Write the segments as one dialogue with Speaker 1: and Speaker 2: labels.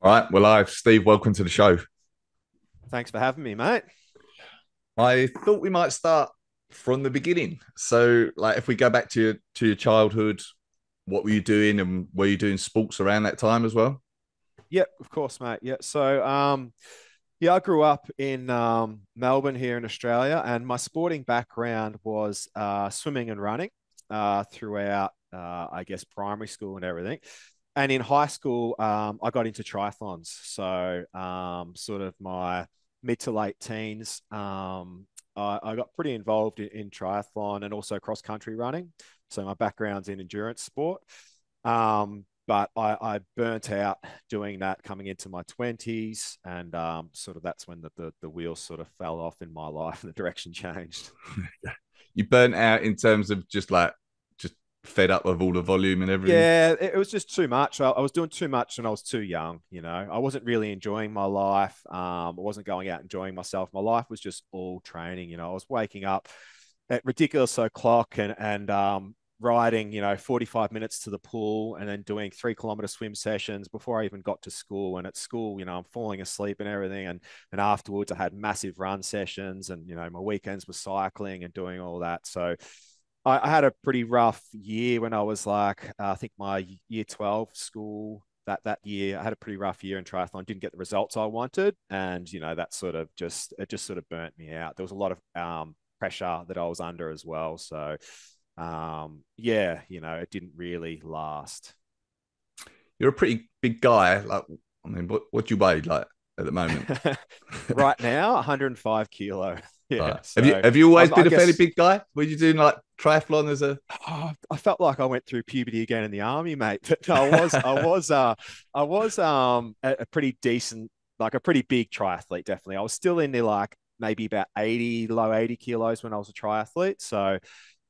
Speaker 1: All right, well, Steve. Welcome to the show.
Speaker 2: Thanks for having me, mate.
Speaker 1: I thought we might start from the beginning. So, like, if we go back to your childhood, what were you doing, and were you doing sports around that time as well?
Speaker 2: Yep, of course, mate. Yeah. So, I grew up in Melbourne here in Australia, and my sporting background was swimming and running throughout, I guess, primary school and everything. And in high school, I got into triathlons. So, sort of my mid to late teens, I got pretty involved in triathlon and also cross country running. So, my background's in endurance sport. But I burnt out doing that coming into my 20s. And sort of that's when the wheels sort of fell off in my life and the direction changed.
Speaker 1: You burnt out in terms of just fed up with all the volume and everything.
Speaker 2: Yeah, it was just too much. I was doing too much and I was too young. I wasn't really enjoying my life. I wasn't going out enjoying myself. My life was just all training. I was waking up at ridiculous o'clock and riding, 45 minutes to the pool and then doing 3 kilometer swim sessions before I even got to school. And at school, I'm falling asleep and everything. And afterwards I had massive run sessions and, my weekends were cycling and doing all that. So I had a pretty rough year when I was like, I think my year 12 school that year. I had a pretty rough year in triathlon, didn't get the results I wanted. And, that sort of it just sort of burnt me out. There was a lot of pressure that I was under as well. So, yeah, it didn't really last.
Speaker 1: You're a pretty big guy. Like, I mean, what do you weigh like at the moment?
Speaker 2: Right now, 105 kilo. Yeah.
Speaker 1: Right. Have you
Speaker 2: So
Speaker 1: have you always
Speaker 2: I
Speaker 1: been a fairly
Speaker 2: guess
Speaker 1: big guy? Were you doing like triathlon as a?
Speaker 2: I felt like I went through puberty again in the army, mate. But no, I was a pretty decent, like a pretty big triathlete, definitely. I was still in there like maybe about 80, low 80 kilos when I was a triathlete. So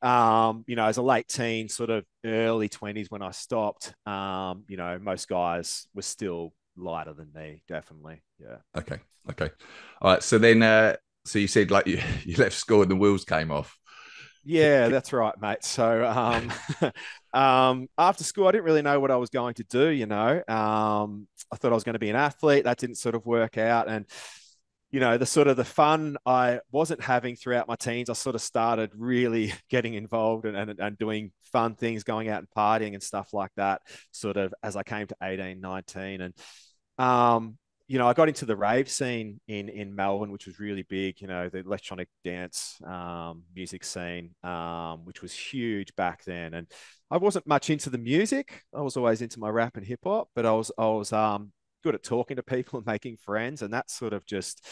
Speaker 2: as a late teen, sort of early 20s when I stopped, most guys were still lighter than me, definitely. Yeah.
Speaker 1: Okay, okay, all right. So then, so you said like you, you left school and the wheels came off.
Speaker 2: Yeah, that's right, mate. So, after school, I didn't really know what I was going to do. I thought I was going to be an athlete. That didn't sort of work out, and the sort of the fun I wasn't having throughout my teens, I sort of started really getting involved and doing fun things, going out and partying and stuff like that. Sort of as I came to 18, 19, and I got into the rave scene in Melbourne, which was really big. The electronic dance music scene, which was huge back then. And I wasn't much into the music. I was always into my rap and hip hop, but I was good at talking to people and making friends, and that sort of just,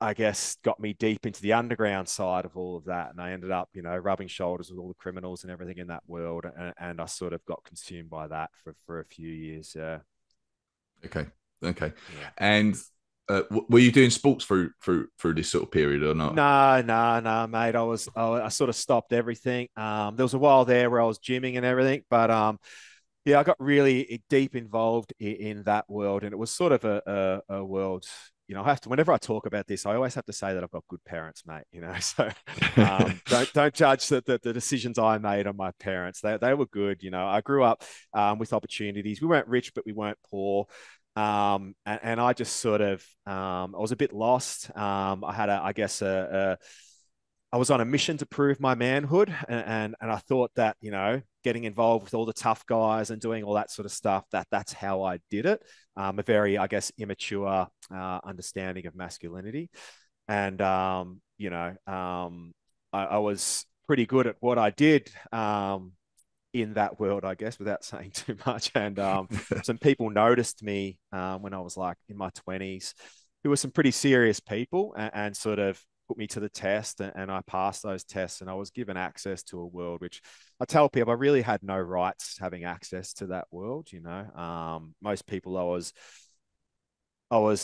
Speaker 2: I guess, got me deep into the underground side of all of that. And I ended up, rubbing shoulders with all the criminals and everything in that world, and I sort of got consumed by that for a few years. Yeah.
Speaker 1: Okay, okay.
Speaker 2: Yeah.
Speaker 1: And were you doing sports through this sort of period or not?
Speaker 2: No, no, no, mate. I sort of stopped everything. There was a while there where I was gymming and everything, but yeah, I got really deep involved in that world, and it was sort of a world. I have to, whenever I talk about this, I always have to say that I've got good parents, mate. So don't judge the decisions I made on my parents. They were good. I grew up with opportunities. We weren't rich, but we weren't poor. And I just sort of I was a bit lost. I had I guess I was on a mission to prove my manhood, and I thought that getting involved with all the tough guys and doing all that sort of stuff, that's how I did it. A very, I guess, immature understanding of masculinity, and I was pretty good at what I did. In that world, I guess, without saying too much. And some people noticed me when I was like in my 20s, who were some pretty serious people, and sort of put me to the test, and I passed those tests, and I was given access to a world which I tell people I really had no rights having access to that world. Most people I was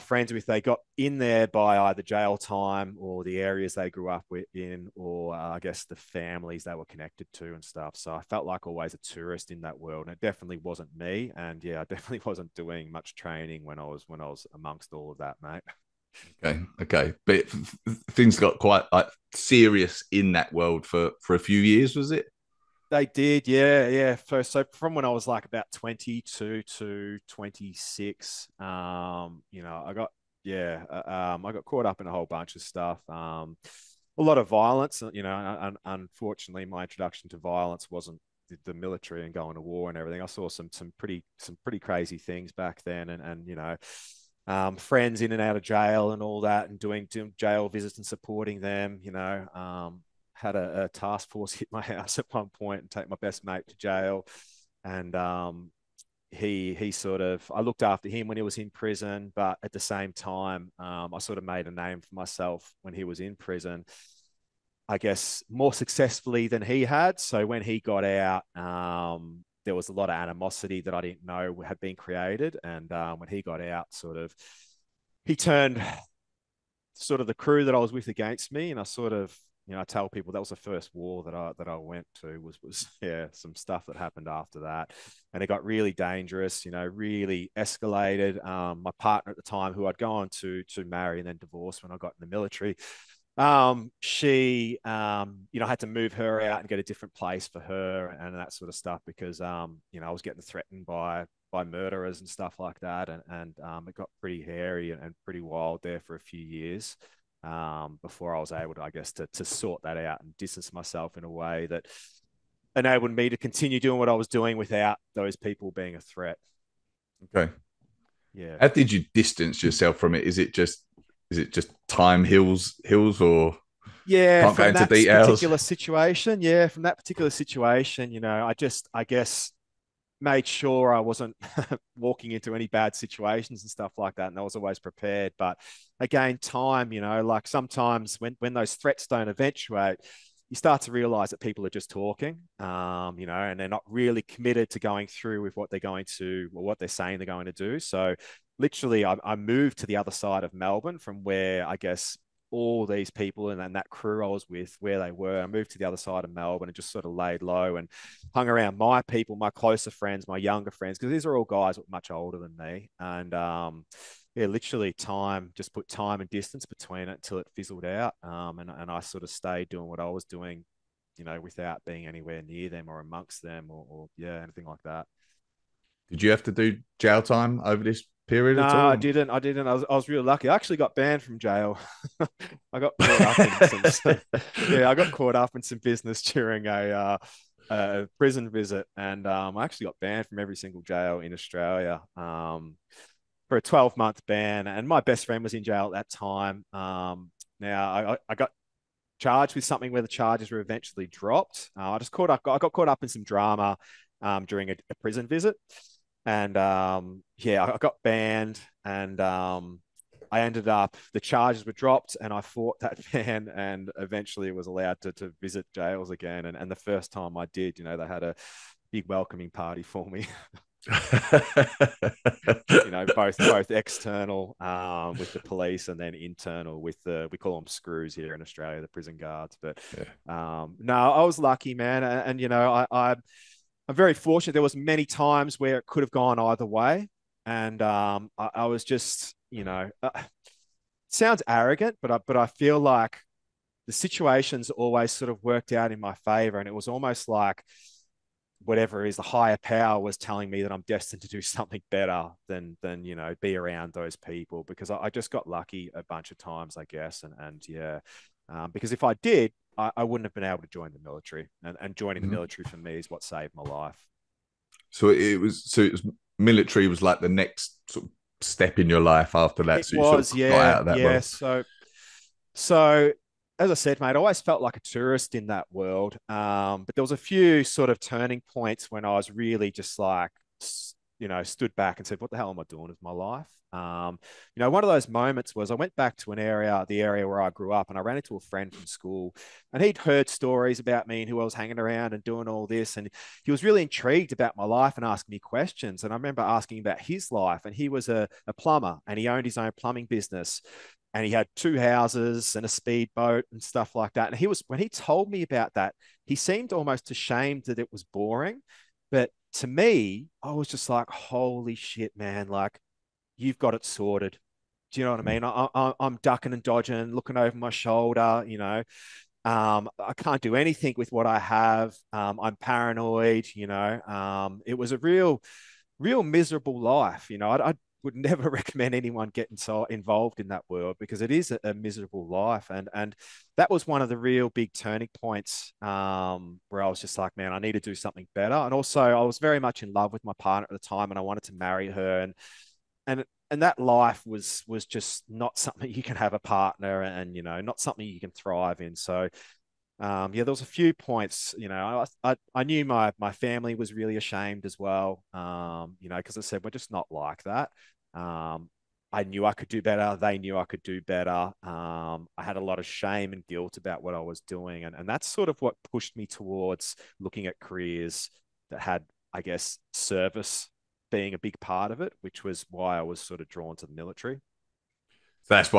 Speaker 2: friends with, they got in there by either jail time or the areas they grew up in, or I guess the families they were connected to and stuff. So I felt like always a tourist in that world, and it definitely wasn't me. And yeah, I definitely wasn't doing much training when I was amongst all of that, mate.
Speaker 1: Okay, okay, but things got quite like serious in that world for a few years, was it?
Speaker 2: They did, yeah, yeah. So from when I was like about 22 to 26, I got yeah, I got caught up in a whole bunch of stuff. A lot of violence, unfortunately, my introduction to violence wasn't the military and going to war and everything. I saw some pretty crazy things back then, and friends in and out of jail and all that, and doing jail visits and supporting them. Had a task force hit my house at one point and take my best mate to jail, and he sort of, I looked after him when he was in prison, but at the same time, I sort of made a name for myself when he was in prison. I guess more successfully than he had. So when he got out, there was a lot of animosity that I didn't know had been created. And when he got out, he turned sort of the crew that I was with against me. And I sort of, I tell people that was the first war that I went to was yeah, some stuff that happened after that. And it got really dangerous, really escalated. My partner at the time, who I'd gone to marry and then divorce when I got in the military, she, I had to move her out and get a different place for her and that sort of stuff because, I was getting threatened by murderers and stuff like that. And it got pretty hairy and pretty wild there for a few years, before I was able to, I guess, to sort that out and distance myself in a way that enabled me to continue doing what I was doing without those people being a threat.
Speaker 1: Okay.
Speaker 2: Yeah.
Speaker 1: How did you distance yourself from it? Is it just time heals, or
Speaker 2: Yeah,
Speaker 1: can't go
Speaker 2: from
Speaker 1: into
Speaker 2: that
Speaker 1: details?
Speaker 2: particular situation. Yeah, from that particular situation, I guess, made sure I wasn't walking into any bad situations and stuff like that. And I was always prepared. But again, time, like sometimes when those threats don't eventuate, you start to realize that people are just talking, and they're not really committed to going through with what they're going to, or what they're saying they're going to do. So literally, I moved to the other side of Melbourne from where, I guess, all these people and that crew I was with, where they were. I moved to the other side of Melbourne and just sort of laid low and hung around my people, my closer friends, my younger friends, because these are all guys much older than me. And yeah, literally just put time and distance between it until it fizzled out. And I sort of stayed doing what I was doing, without being anywhere near them or amongst them or yeah, anything like that.
Speaker 1: Did you have to do jail time over this period
Speaker 2: No,
Speaker 1: at
Speaker 2: I
Speaker 1: all?
Speaker 2: didn't. I didn't. I was really lucky. I actually got banned from jail. I got caught up in yeah, I got caught up in some business during a prison visit, and I actually got banned from every single jail in Australia, for a 12-month ban. And my best friend was in jail at that time. Now I got charged with something where the charges were eventually dropped. I got caught up in some drama, during a prison visit. And yeah, I got banned, and I ended up, the charges were dropped, and I fought that ban, and eventually was allowed to visit jails again. And the first time I did, they had a big welcoming party for me. Both external, with the police, and then internal with we call them screws here in Australia, the prison guards. But
Speaker 1: Yeah.
Speaker 2: no, I was lucky, man, and I'm very fortunate. There was many times where it could have gone either way, and I was just, sounds arrogant, but I feel like the situations always sort of worked out in my favor, and it was almost like whatever it is, the higher power was telling me that I'm destined to do something better than be around those people, because I just got lucky a bunch of times, I guess, and yeah, because if I did, I wouldn't have been able to join the military, and joining the
Speaker 1: Mhm.
Speaker 2: military for me is what saved my life.
Speaker 1: So it was military was like the next sort of step in your life after that.
Speaker 2: It
Speaker 1: So you sort of
Speaker 2: was,
Speaker 1: got
Speaker 2: yeah,
Speaker 1: out of that
Speaker 2: yeah.
Speaker 1: world.
Speaker 2: So as I said, mate, I always felt like a tourist in that world. But there was a few sort of turning points when I was really just like, stood back and said, "What the hell am I doing with my life?" One of those moments was I went back to the area where I grew up, and I ran into a friend from school, and he'd heard stories about me and who I was hanging around and doing all this, and he was really intrigued about my life and asking me questions. And I remember asking about his life, and he was a plumber, and he owned his own plumbing business, and he had two houses and a speedboat and stuff like that. And when he told me about that, he seemed almost ashamed that it was boring. But to me, I was just like, holy shit, man, like, you've got it sorted. Do you know what I mean? I'm ducking and dodging, looking over my shoulder, I can't do anything with what I have. I'm paranoid, it was a real miserable life. I would never recommend anyone getting so involved in that world because it is a miserable life. And that was one of the real big turning points, where I was just like, man, I need to do something better. And also I was very much in love with my partner at the time and I wanted to marry her. And and that life was just not something you can have a partner and, not something you can thrive in. So yeah, there was a few points. I knew my family was really ashamed as well. Because I said we're just not like that. Um, I knew I could do better. They knew I could do better. I had a lot of shame and guilt about what I was doing, and that's sort of what pushed me towards looking at careers that had, I guess, service being a big part of it, which was why I was sort of drawn to the military.
Speaker 1: So that's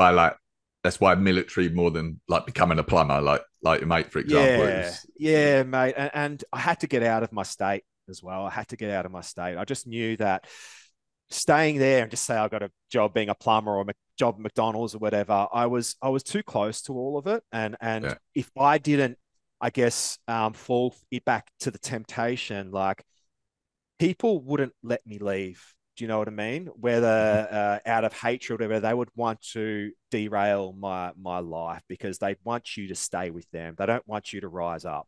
Speaker 1: why military more than like becoming a plumber, like your mate, for example. It
Speaker 2: Yeah,
Speaker 1: was
Speaker 2: yeah, mate. And I had to get out of my state as well. I had to get out of my state. I just knew that staying there and just say I got a job being a plumber or a job at McDonald's or whatever, I was too close to all of it. And
Speaker 1: yeah,
Speaker 2: if I didn't, I guess, fall back to the temptation, like people wouldn't let me leave. Do you know what I mean? Whether out of hatred or whatever, they would want to derail my life because they want you to stay with them. They don't want you to rise up.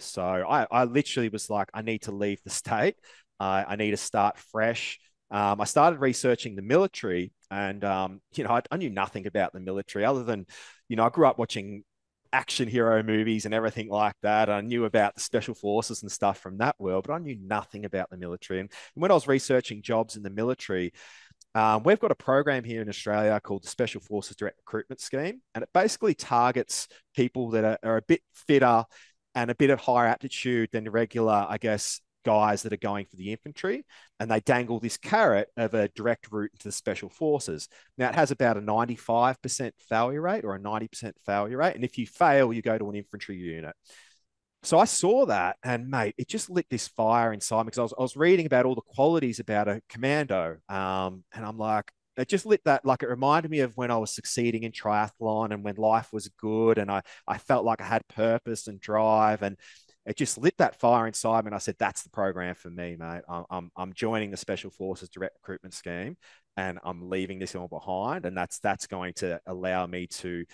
Speaker 2: So I literally was like, I need to leave the state. I need to start fresh. I started researching the military, and I knew nothing about the military other than, I grew up watching action hero movies and everything like that. I knew about the special forces and stuff from that world, but I knew nothing about the military. And when I was researching jobs in the military, we've got a program here in Australia called the Special Forces Direct Recruitment Scheme, and it basically targets people that are a bit fitter and a bit of higher aptitude than the regular, I guess, guys that are going for the infantry, and they dangle this carrot of a direct route into the special forces. Now, it has about a 95% failure rate or a 90% failure rate. And if you fail, you go to an infantry unit. So I saw that, and mate, it just lit this fire inside me because I was reading about all the qualities about a commando. And I'm like, it just lit that, like it reminded me of when I was succeeding in triathlon and when life was good and I felt like I had purpose and drive, and it just lit that fire inside me. And I said, that's the program for me, mate. I'm joining the Special Forces Direct Recruitment Scheme, and I'm leaving this all behind. And that's going to allow me to,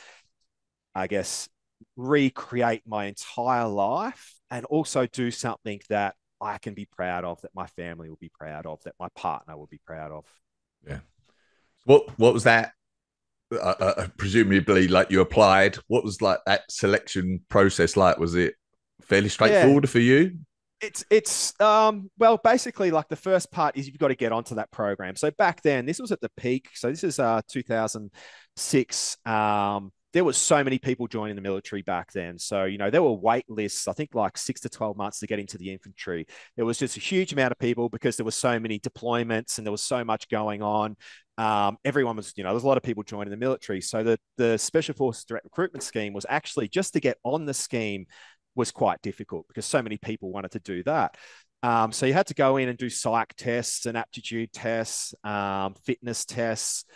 Speaker 2: I guess, recreate my entire life and also do something that I can be proud of, that my family will be proud of, that my partner will be proud of.
Speaker 1: yeah. What was that? Presumably, like you applied. What was like that selection process like? Was it fairly
Speaker 2: Yeah,
Speaker 1: straightforward for you?
Speaker 2: it's well, basically, like the first part is you've got to get onto that program. So back then, this was at the peak. So this is 2006. There was so many people joining the military back then. So, there were wait lists, I think like 6 to 12 months to get into the infantry. There was just a huge amount of people because there were so many deployments and there was so much going on. Everyone was, there was a lot of people joining the military. So the Special Forces Direct Recruitment Scheme was actually just to get on the scheme was quite difficult because so many people wanted to do that. So you had to go in and do psych tests and aptitude tests, fitness tests,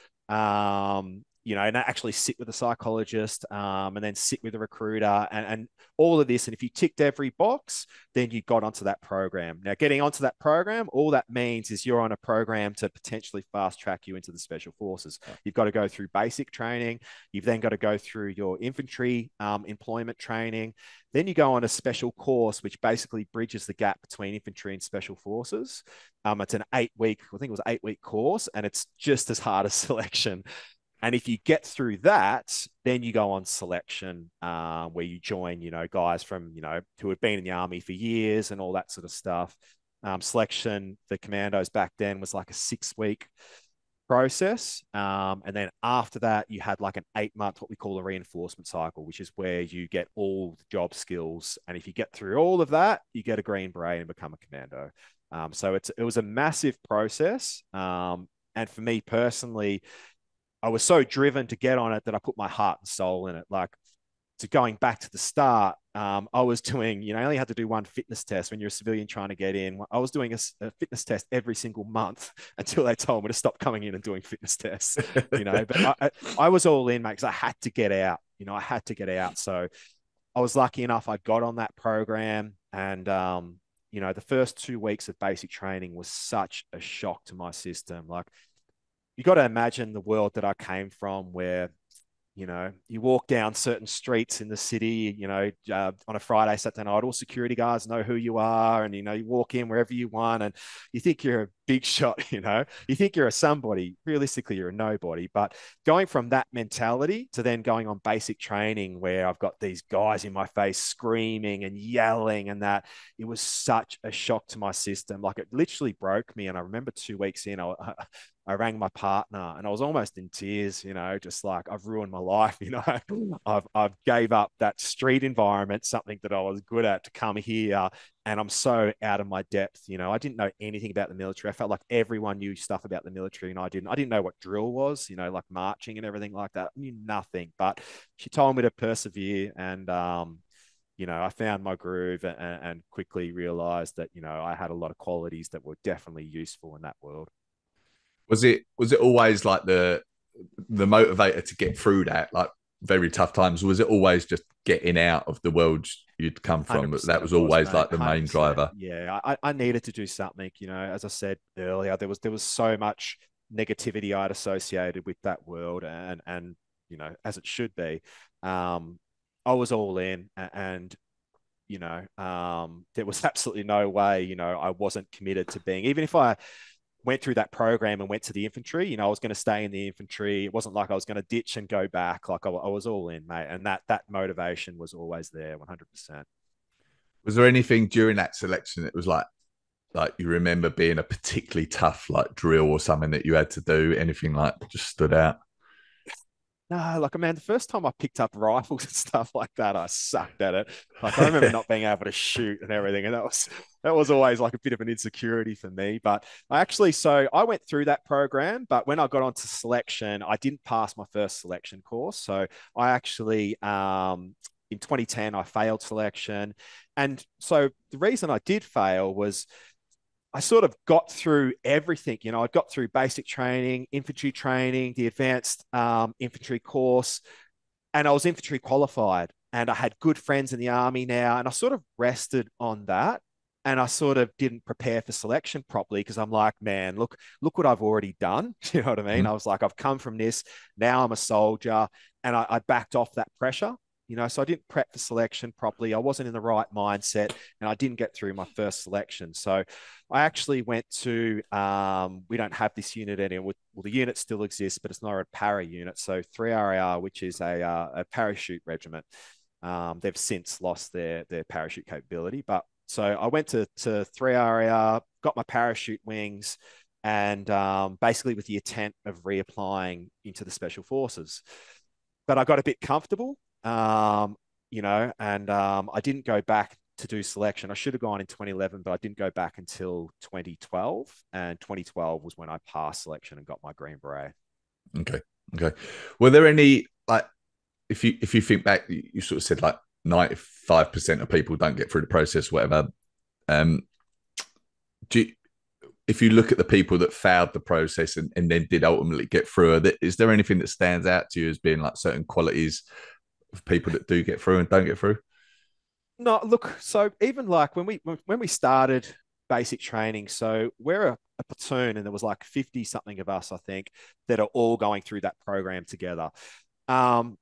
Speaker 2: and actually sit with a psychologist, and then sit with a recruiter and all of this. And if you ticked every box, then you got onto that program. Now, getting onto that program, all that means is you're on a program to potentially fast track you into the special forces. You've got to go through basic training. You've then got to go through your infantry employment training. Then you go on a special course, which basically bridges the gap between infantry and special forces. It's an 8 week, I think it was 8 week course, and it's just as hard as selection. And if you get through that, then you go on selection, where you join, guys from, who had been in the army for years and all that sort of stuff. Selection, the commandos back then was like a 6 week process. And then after that, you had like an 8 month, what we call a reinforcement cycle, which is where you get all the job skills. And if you get through all of that, you get a green beret and become a commando. So it was a massive process. And for me personally, I was so driven to get on it that I put my heart and soul in it. Like, to going back to the start, I was doing, I only had to do one fitness test when you're a civilian trying to get in. I was doing a fitness test every single month until they told me to stop coming in and doing fitness tests, but I was all in, mate, because I had to get out, I had to get out. So I was lucky enough, I got on that program, and the first 2 weeks of basic training was such a shock to my system. Like, you got to imagine the world that I came from, where you walk down certain streets in the city, on a Friday, Saturday night, all security guards know who you are. And, you walk in wherever you want and you think you're a big shot, you think you're a somebody. Realistically, you're a nobody. But going from that mentality to then going on basic training where I've got these guys in my face screaming and yelling, and that, it was such a shock to my system. Like, it literally broke me. And I remember 2 weeks in, I rang my partner and I was almost in tears, just like, I've ruined my life. I've gave up that street environment, something that I was good at, to come here, and I'm so out of my depth. I didn't know anything about the military. I felt like everyone knew stuff about the military and I didn't know what drill was, like marching and everything like that. I knew nothing, but she told me to persevere, and I found my groove, and quickly realized that, I had a lot of qualities that were definitely useful in that world.
Speaker 1: Was it always like the motivator to get through that, like, very tough times? Was it always just getting out of the world you'd come from? That
Speaker 2: 100%
Speaker 1: was
Speaker 2: it was,
Speaker 1: always
Speaker 2: mate.
Speaker 1: like the main
Speaker 2: 100%.
Speaker 1: driver.
Speaker 2: Yeah, I needed to do something. As I said earlier, there was so much negativity I'd associated with that world, and as it should be. I was all in, and there was absolutely no way, I wasn't committed to being, even if I went through that program and went to the infantry, I was going to stay in the infantry. It wasn't like I was going to ditch and go back. Like, I was all in, mate. And that motivation was always there, 100%.
Speaker 1: Was there anything during that selection that was like you remember being a particularly tough like drill or something that you had to do? Anything like just stood out?
Speaker 2: No, like, man, the first time I picked up rifles and stuff like that, I sucked at it. Like, I remember not being able to shoot and everything, and that was always like a bit of an insecurity for me. But so I went through that program, but when I got onto selection, I didn't pass my first selection course. So I actually, in 2010, I failed selection, and so the reason I did fail was, I sort of got through everything. I got through basic training, infantry training, the advanced infantry course, and I was infantry qualified. And I had good friends in the army now, and I sort of rested on that. And I sort of didn't prepare for selection properly, because I'm like, man, look what I've already done. You know what I mean?
Speaker 1: Mm.
Speaker 2: I was like, I've come from this. Now I'm a soldier, and I backed off that pressure. So I didn't prep for selection properly. I wasn't in the right mindset, and I didn't get through my first selection. So I actually went to, we don't have this unit anymore. Well, the unit still exists, but it's not a para unit. So 3RAR, which is a parachute regiment. They've since lost their parachute capability. But so I went to 3RAR, got my parachute wings, and basically with the intent of reapplying into the Special Forces. But I got a bit comfortable, and I didn't go back to do selection. I should have gone in 2011, but I didn't go back until 2012. And 2012 was when I passed selection and got my Green Beret.
Speaker 1: Okay. Okay. Were there any, like, if you think back, you sort of said like 95% of people don't get through the process, whatever. Um, do you, if you look at the people that failed the process and then did ultimately get through it, is there anything that stands out to you as being like certain qualities of people that do get through and don't get through?
Speaker 2: No, look, so even like when we started basic training, so we're a platoon, and there was like 50 something of us, I think, that are all going through that program together. Um,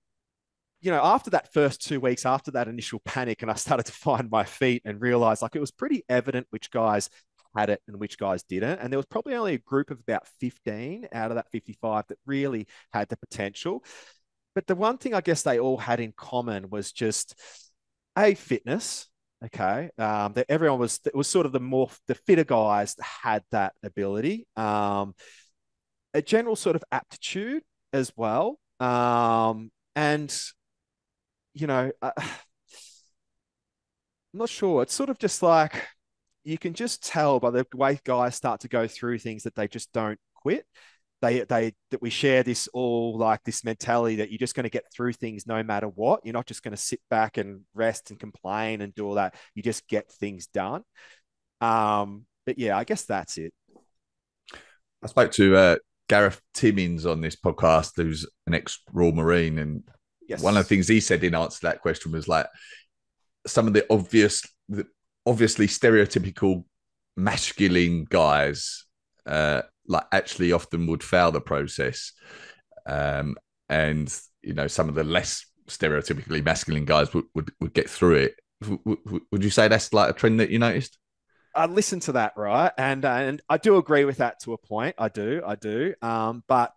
Speaker 2: after that first 2 weeks, after that initial panic, and I started to find my feet and realize, like, it was pretty evident which guys had it and which guys didn't. And there was probably only a group of about 15 out of that 55 that really had the potential. But the one thing I guess they all had in common was just fitness. Okay. That everyone it was sort of the fitter guys that had that ability. A general sort of aptitude as well. And I'm not sure. It's sort of just like, you can just tell by the way guys start to go through things that they just don't quit. That we share this all, like, this mentality that you're just going to get through things no matter what. You're not just going to sit back and rest and complain and do all that. You just get things done. But yeah, I guess that's it.
Speaker 1: I spoke to Gareth Timmins on this podcast, who's an ex-Royal Marine, and one of the
Speaker 2: Yes.
Speaker 1: things he said in answer to that question was like some of the obviously stereotypical masculine guys, like actually often would fail the process, um, and some of the less stereotypically masculine guys would get through it. Would you say that's like a trend that you noticed?
Speaker 2: I listen to that, right? And I do agree with that to a point. I do. But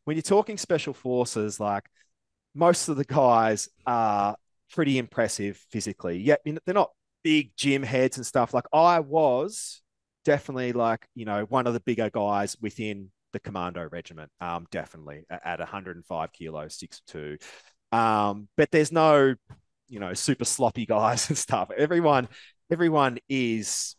Speaker 2: when you're talking special forces, like most of the guys are pretty impressive physically. Yeah, they're not big gym heads and stuff. Like I was definitely like, one of the bigger guys within the commando regiment, definitely at 105 kilos, 6'2". But there's no, super sloppy guys and stuff. Everyone is,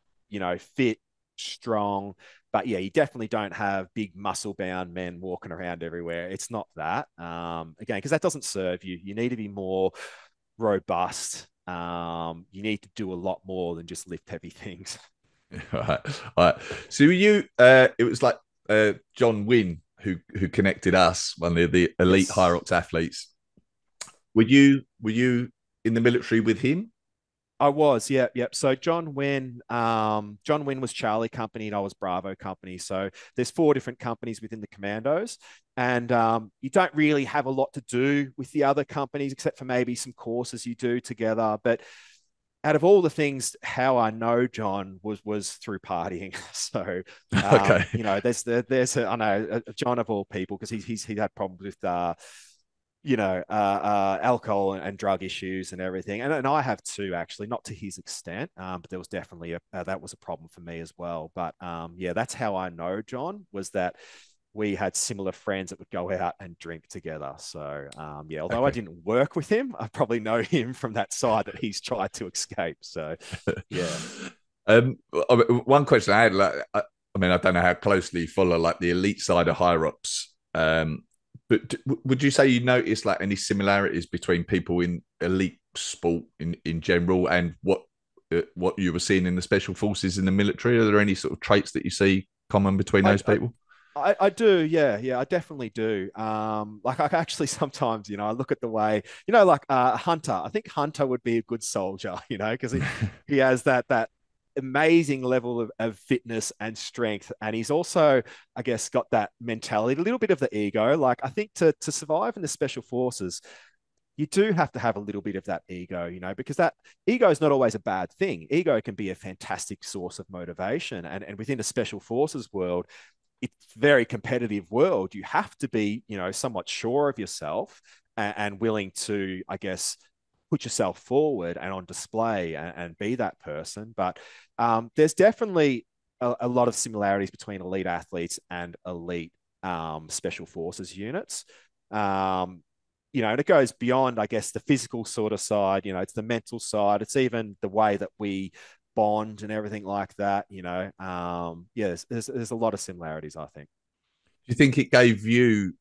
Speaker 2: fit, strong, but yeah, you definitely don't have big muscle bound men walking around everywhere. It's not that. Again, because that doesn't serve you. You need to be more robust. You need to do a lot more than just lift heavy things.
Speaker 1: All right, all right. So you, it was like Jon Wynn who connected us, one of the elite
Speaker 2: Yes.
Speaker 1: HYROX athletes. Were you in the military with him?
Speaker 2: I was, yep. So Jon Wynn was Charlie Company and I was Bravo Company. So there's four different companies within the Commandos, and you don't really have a lot to do with the other companies except for maybe some courses you do together. But out of all the things, how I know John was through partying. So,
Speaker 1: Okay.
Speaker 2: I know John of all people because he's had problems with alcohol and drug issues and everything. And I have too, actually, not to his extent, but there was definitely that was a problem for me as well. But yeah, that's how I know John, was that we had similar friends that would go out and drink together. So yeah, although I
Speaker 1: Okay.
Speaker 2: didn't work with him, I probably know him from that side that he's tried to escape. So yeah.
Speaker 1: One question I had, like, I mean, I don't know how closely you follow like the elite side of HYROX, but would you say you notice like any similarities between people in elite sport in general and what you were seeing in the special forces in the military? Are there any sort of traits that you see common between
Speaker 2: I,
Speaker 1: those people?
Speaker 2: I do, yeah, I definitely do. Like I actually sometimes, I look at the way, like Hunter. I think Hunter would be a good soldier, because he has that amazing level of fitness and strength, and he's also, I guess, got that mentality, a little bit of the ego. Like I think to survive in the special forces, you do have to have a little bit of that ego, because that ego is not always a bad thing. Ego can be a fantastic source of motivation, and within the special forces world, it's very competitive world. You have to be, somewhat sure of yourself and willing to, I guess, put yourself forward and on display and be that person. But there's definitely a lot of similarities between elite athletes and elite special forces units. And it goes beyond, I guess, the physical sort of side. It's the mental side. It's even the way that we bond and everything like that. Yeah, there's a lot of similarities, I think.
Speaker 1: Do you think it gave you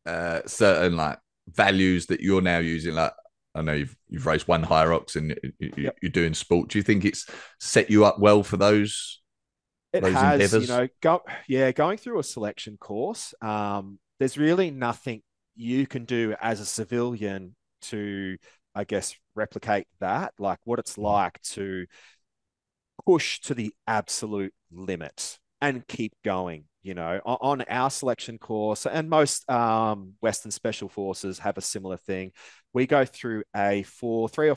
Speaker 1: certain like values that you're now using? Like, I know you've raced one HYROX and
Speaker 2: Yep.
Speaker 1: you're doing sport. Do you think it's set you up well for
Speaker 2: It
Speaker 1: those
Speaker 2: has,
Speaker 1: endeavors?
Speaker 2: going through a selection course. There's really nothing you can do as a civilian to, I guess, replicate that, like what it's like to push to the absolute limit and keep going. On our selection course, and most Western Special Forces have a similar thing. We go through a 3 to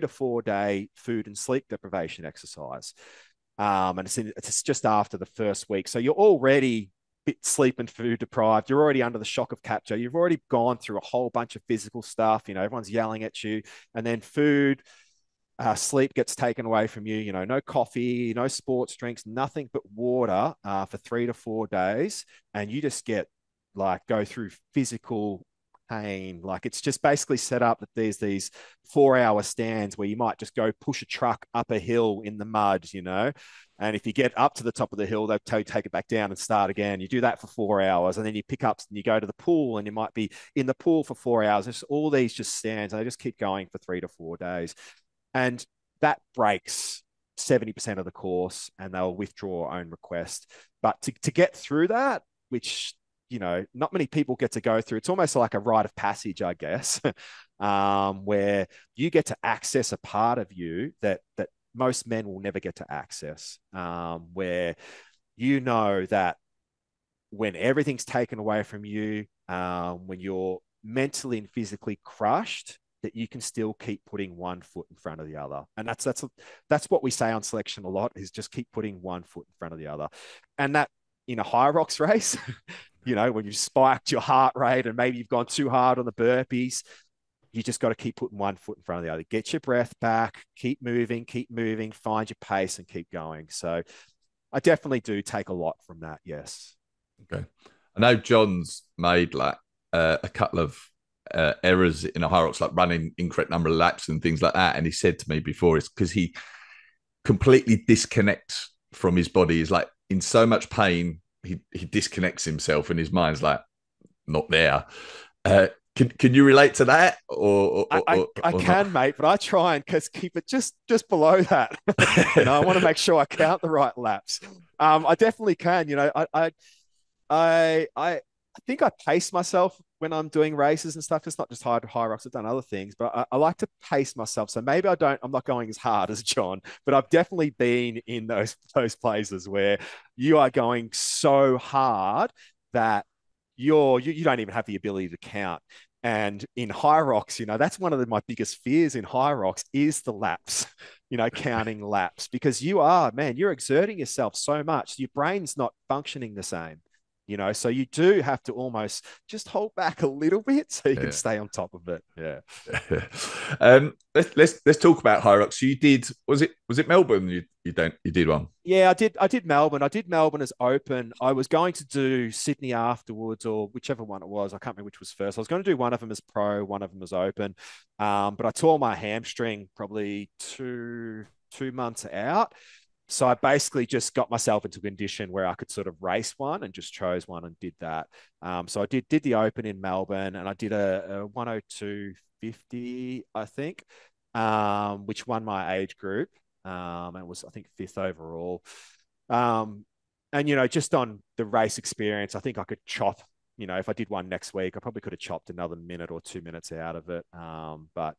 Speaker 2: 4 day food and sleep deprivation exercise, and it's just after the first week, so you're already sleep and food deprived. You're already under the shock of capture. You've already gone through a whole bunch of physical stuff. Everyone's yelling at you, and then food, sleep gets taken away from you. No coffee, no sports drinks, nothing but water for 3 to 4 days, and you just get like go through physical pain. Like it's just basically set up that there's these 4 hour stands where you might just go push a truck up a hill in the mud. And if you get up to the top of the hill, they'll tell you to take it back down and start again. You do that for 4 hours, and then you pick up and you go to the pool, and you might be in the pool for 4 hours. There's all these just stands, and they just keep going for 3 to 4 days. And that breaks 70% of the course, and they'll withdraw own request. But to get through that, which not many people get to go through. It's almost like a rite of passage, I guess, where you get to access a part of you that most men will never get to access, where you know that when everything's taken away from you, when you're mentally and physically crushed, that you can still keep putting one foot in front of the other. And that's what we say on selection a lot, is just keep putting one foot in front of the other. And that in a HYROX race, when you've spiked your heart rate and maybe you've gone too hard on the burpees, you just got to keep putting one foot in front of the other. Get your breath back, keep moving, find your pace and keep going. So I definitely do take a lot from that. Yes.
Speaker 1: Okay. I know John's made like a couple of errors in a HYROX, like running incorrect number of laps and things like that. And he said to me before, it's because he completely disconnects from his body. He's like in so much pain, he disconnects himself and his mind's like not there. Can you relate to that?
Speaker 2: I can, mate, but I try and keep it just below that. I want to make sure I count the right laps. I definitely can. I think I pace myself when I'm doing races and stuff. It's not just HYROX. I've done other things, but I like to pace myself. So maybe I'm not going as hard as John, but I've definitely been in those places where you are going so hard that you don't even have the ability to count. And in HYROX, that's one of my biggest fears in HYROX is the laps, counting laps, because you're exerting yourself so much. Your brain's not functioning the same. So you do have to almost just hold back a little bit so you can stay on top of it. Yeah.
Speaker 1: Let's talk about HYROX. So you did, was it Melbourne? You did one?
Speaker 2: Yeah, I did Melbourne. I did Melbourne as open. I was going to do Sydney afterwards, or whichever one it was. I can't remember which was first. I was going to do one of them as pro, one of them as open. But I tore my hamstring probably two months out. So I basically just got myself into a condition where I could sort of race one, and just chose one and did that. So I did the open in Melbourne, and I did a 102.50, I think, which won my age group. And it was, I think, 5th overall. And just on the race experience, I think I could chop. If I did one next week, I probably could have chopped another minute or 2 minutes out of it. But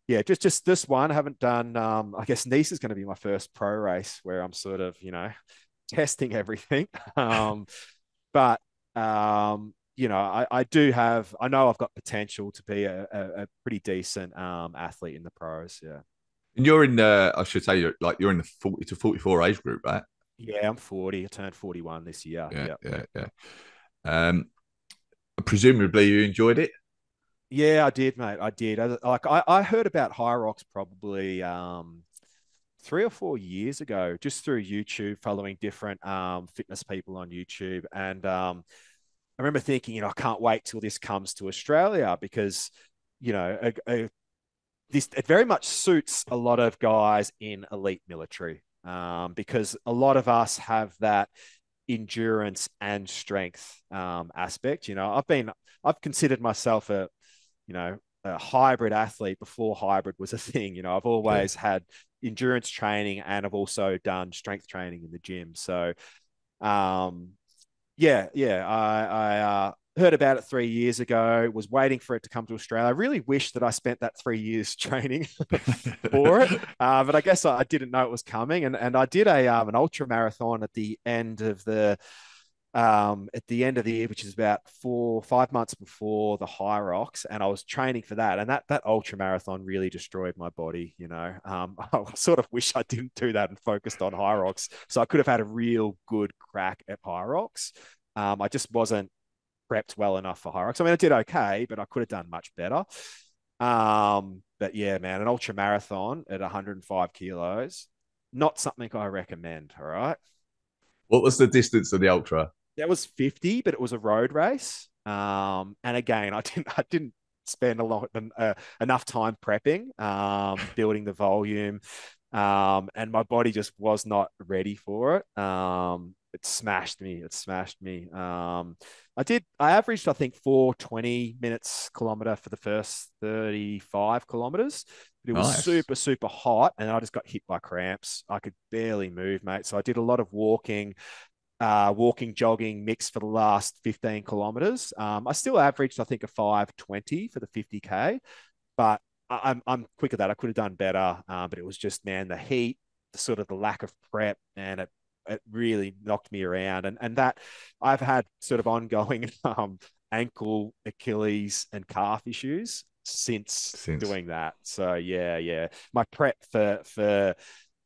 Speaker 2: yeah, just this one. I haven't done. I guess Nice is going to be my first pro race where I'm sort of, testing everything. But I do have. I know I've got potential to be a pretty decent athlete in the pros. Yeah.
Speaker 1: And you're in I should say you're in the 40 to 44 age group, right?
Speaker 2: Yeah, I'm 40. I turned 41 this year.
Speaker 1: Yeah. Presumably you enjoyed it.
Speaker 2: Yeah, I did, mate. I did. I heard about HYROX probably 3 or 4 years ago, just through YouTube, following different fitness people on YouTube. And I remember thinking, I can't wait till this comes to Australia, because, it very much suits a lot of guys in elite military, because a lot of us have that endurance and strength aspect. I've considered myself a hybrid athlete before hybrid was a thing. I've always had endurance training, and I've also done strength training in the gym. So, I heard about it 3 years ago, was waiting for it to come to Australia. I really wish that I spent that 3 years training for it. But I guess I didn't know it was coming. And I did an ultra marathon at the end of the year, which is about 4 or 5 months before the HYROX, and I was training for that. And that ultra marathon really destroyed my body. I sort of wish I didn't do that and focused on HYROX, so I could have had a real good crack at HYROX. I just wasn't prepped well enough for HYROX. I mean, I did okay, but I could have done much better. But yeah, man, an ultra marathon at 105 kilos, not something I recommend. All right.
Speaker 1: What was the distance of the ultra?
Speaker 2: That was 50, but it was a road race. And again, I didn't spend enough time prepping, building the volume, and my body just was not ready for it. It smashed me. I averaged, I think, 4:20 minutes kilometer for the first 35 kilometers. But it was super, super hot, and I just got hit by cramps. I could barely move, mate. So I did a lot of walking. walking, jogging mix for the last 15 kilometers. I still averaged, I think, a 5:20 for the 50K, but I'm quick at that. I could have done better, but it was just, man, the heat, the sort of the lack of prep, and it really knocked me around. And that I've had sort of ongoing ankle, Achilles, and calf issues since
Speaker 1: Since.
Speaker 2: doing that. So yeah. My prep for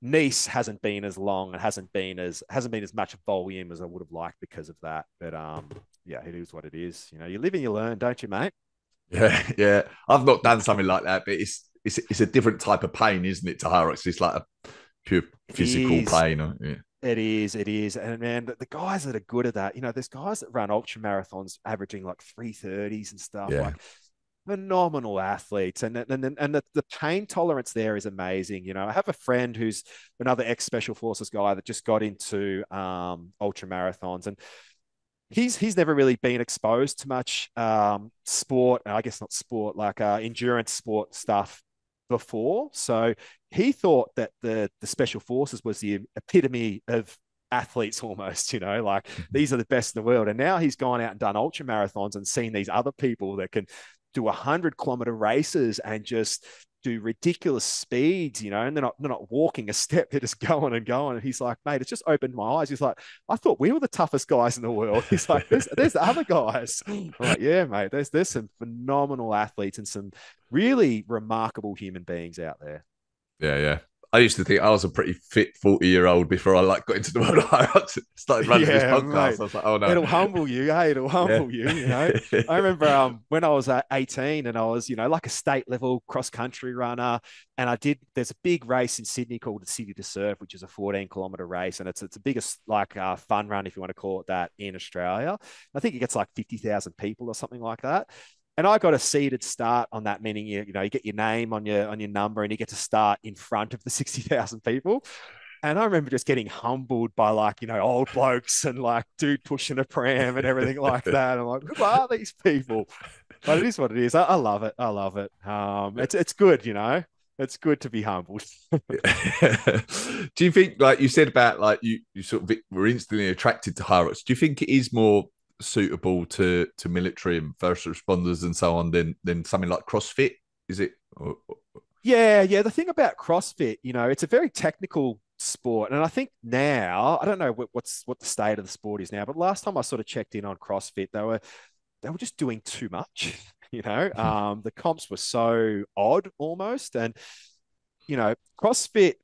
Speaker 2: Nice hasn't been as long and hasn't been as much volume as I would have liked because of that. But yeah, it is what it is. You know, you live and you learn, don't you, mate?
Speaker 1: Yeah, yeah. I've not done something like that, but it's a different type of pain, isn't it? To HYROX, it's like a pure
Speaker 2: It
Speaker 1: physical
Speaker 2: is.
Speaker 1: pain. Yeah.
Speaker 2: It is. And man, the guys that are good at that, you know, there's guys that run ultra marathons averaging like 3:30s and stuff,
Speaker 1: Yeah.
Speaker 2: like phenomenal athletes. And the pain tolerance there is amazing. You know, I have a friend who's another ex Special Forces guy that just got into ultra marathons, and he's never really been exposed to much sport, I guess not sport, like endurance sport stuff before. So he thought that the special forces was the epitome of athletes almost, you know, like these are the best in the world. And now he's gone out and done ultra marathons and seen these other people that can do 100-kilometer races and just do ridiculous speeds, you know, and they're not walking a step, they're just going and going. And he's like, mate, it's just opened my eyes. He's like, I thought we were the toughest guys in the world. He's like, there's the other guys. I'm like, yeah, mate, there's some phenomenal athletes and some really remarkable human beings out there.
Speaker 1: Yeah, yeah. I used to think I was a pretty fit 40-year-old before I like got into the world of HYROX. Started running this
Speaker 2: Yeah,
Speaker 1: podcast.
Speaker 2: mate.
Speaker 1: I was like, oh no.
Speaker 2: It'll humble you. Hey, it'll
Speaker 1: Yeah.
Speaker 2: humble you, you know. I remember when I was 18 and I was, you know, like a state level cross country runner. And there's a big race in Sydney called the City to Surf, which is a 14-kilometer race. And it's the biggest like fun run, if you want to call it that, in Australia. I think it gets like 50,000 people or something like that. And I got a seated start on that, meaning you get your name on your number and you get to start in front of the 60,000 people. And I remember just getting humbled by like, you know, old blokes and like dude pushing a pram and everything like that. I'm like, who are these people? But it is what it is. I love it. I love it. It's good, you know. It's good to be humbled.
Speaker 1: Do you think, like you said about like you sort of were instantly attracted to HYROX? Do you think it is more suitable to military and first responders and so on than something like CrossFit? Is it?
Speaker 2: Yeah. The thing about CrossFit, you know, it's a very technical sport, and I think now I don't know what the state of the sport is now, but last time I sort of checked in on CrossFit, they were just doing too much. You know, the comps were so odd almost, and you know, CrossFit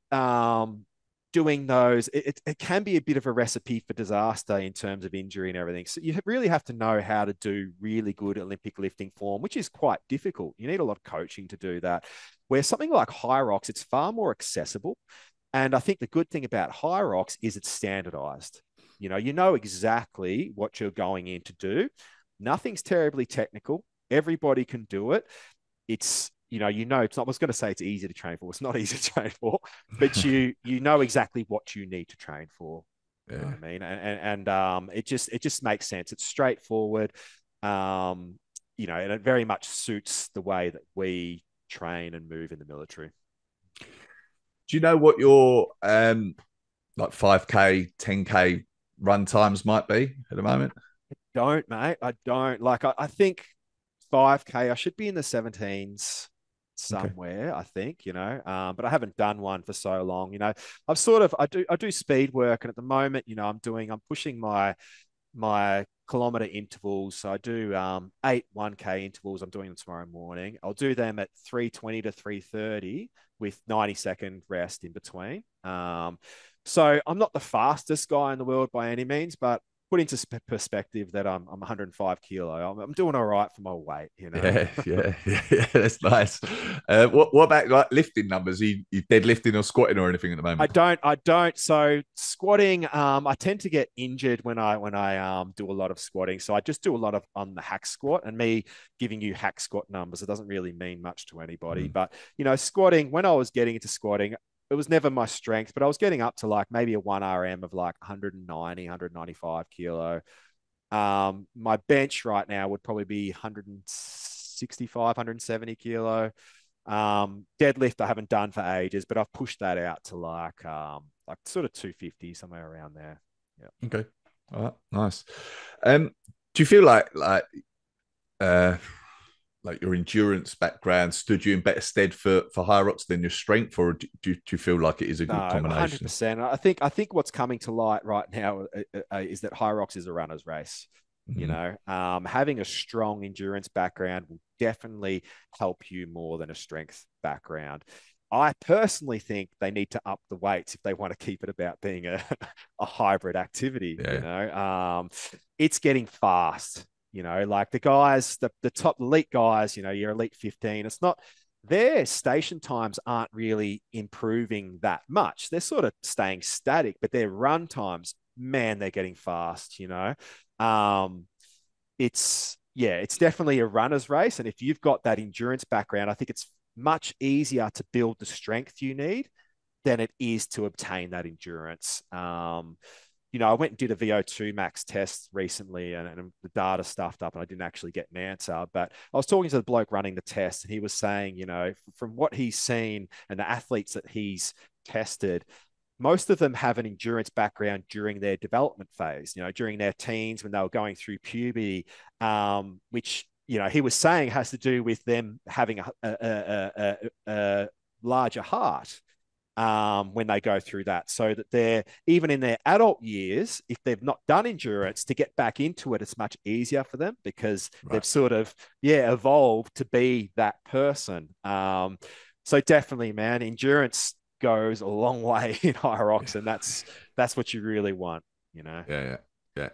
Speaker 2: doing those, it can be a bit of a recipe for disaster in terms of injury and everything. So you really have to know how to do really good Olympic lifting form, which is quite difficult. You need a lot of coaching to do that. Where something like HYROX, it's far more accessible. And I think the good thing about HYROX is it's standardized. You know exactly what you're going in to do. Nothing's terribly technical. Everybody can do it. It's not, I was going to say it's easy to train for. It's not easy to train for, but you know exactly what you need to train for. You know what
Speaker 1: Yeah.
Speaker 2: I mean? And it just makes sense. It's straightforward. And it very much suits the way that we train and move in the military.
Speaker 1: Do you know what your like 5K, 10K run times might be at the moment?
Speaker 2: Don't, mate. I don't. Like, I think 5K, I should be in the 17s
Speaker 1: Okay.
Speaker 2: somewhere, I think, but I haven't done one for so long. I do speed work. And at the moment, I'm pushing my kilometer intervals. So I do 8 1K intervals. I'm doing them tomorrow morning. I'll do them at 3:20 to 3:30 with 90-second rest in between. So I'm not the fastest guy in the world by any means, but put into perspective that I'm 105 kilo. I'm doing all right for my weight.
Speaker 1: Yeah. That's nice. What about like lifting numbers? You deadlifting or squatting or anything at the
Speaker 2: I
Speaker 1: moment?
Speaker 2: don't. I don't. So squatting, I tend to get injured when I do a lot of squatting. So I just do a lot of on the hack squat, and me giving you hack squat numbers, it doesn't really mean much to anybody.
Speaker 1: Mm.
Speaker 2: But squatting, when I was getting into squatting, it was never my strength, but I was getting up to like maybe a 1 RM of like 190, 195 kilo. My bench right now would probably be 165, 170 kilo. Deadlift I haven't done for ages, but I've pushed that out to like sort of 250, somewhere around there. Yeah.
Speaker 1: Okay. All right, nice. Do you feel uh like your endurance background stood you in better stead for HYROX than your strength, or do you feel like it is a good
Speaker 2: No,
Speaker 1: combination?
Speaker 2: 100%. I think what's coming to light right now is that HYROX is a runner's race. You
Speaker 1: Mm,
Speaker 2: know, having a strong endurance background will definitely help you more than a strength background. I personally think they need to up the weights if they want to keep it about being a hybrid activity. You
Speaker 1: yeah,
Speaker 2: know, it's getting fast. You know, like the guys, the top elite guys. You know, your elite 15. It's not their station times aren't really improving that much. They're sort of staying static, but their run times, man, they're getting fast. You know, um, it's definitely a runner's race, and if you've got that endurance background, I think it's much easier to build the strength you need than it is to obtain that endurance. You know, I went and did a VO2 max test recently, and the data stuffed up and I didn't actually get an answer. But I was talking to the bloke running the test, and he was saying, you know, from what he's seen and the athletes that he's tested, most of them have an endurance background during their development phase, you know, during their teens when they were going through puberty, which, you know, he was saying has to do with them having a larger heart when they go through that, so that they're even in their adult years, if they've not done endurance, to get back into it, it's much easier for them because
Speaker 1: right.
Speaker 2: they've sort of evolved to be that person. So definitely, man, endurance goes a long way in
Speaker 1: Yeah,
Speaker 2: HYROX, and that's what you really want, you know.
Speaker 1: yeah, yeah,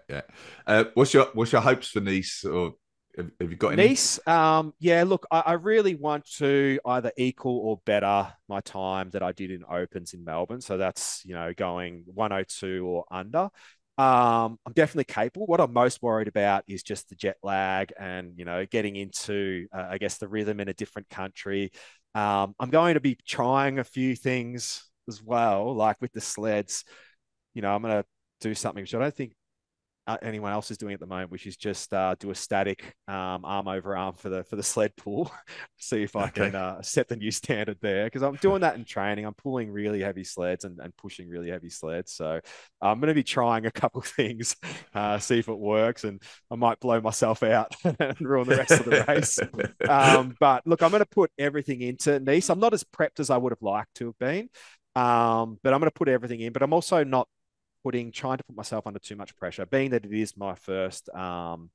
Speaker 1: yeah. What's your hopes for Nice, or have you got any?
Speaker 2: Nice, yeah, look, I really want to either equal or better my time that I did in Opens in Melbourne. So that's, you know, going 102 or under. I'm definitely capable. What I'm most worried about is just the jet lag and, you know, getting into, I guess, the rhythm in a different country. I'm going to be trying a few things as well, like with the sleds. You know, I'm going to do something which I don't think anyone else is doing at the moment, which is just do a static arm over arm for the sled pull. See if I
Speaker 1: Okay.
Speaker 2: can set the new standard there, because I'm doing that in training. I'm pulling really heavy sleds and pushing really heavy sleds. So I'm going to be trying a couple of things, see if it works, and I might blow myself out and ruin the rest of the race. But look, I'm going to put everything into Nice. I'm not as prepped as I would have liked to have been. But I'm going to put everything in. But I'm also not trying to put myself under too much pressure, being that it is my first pro.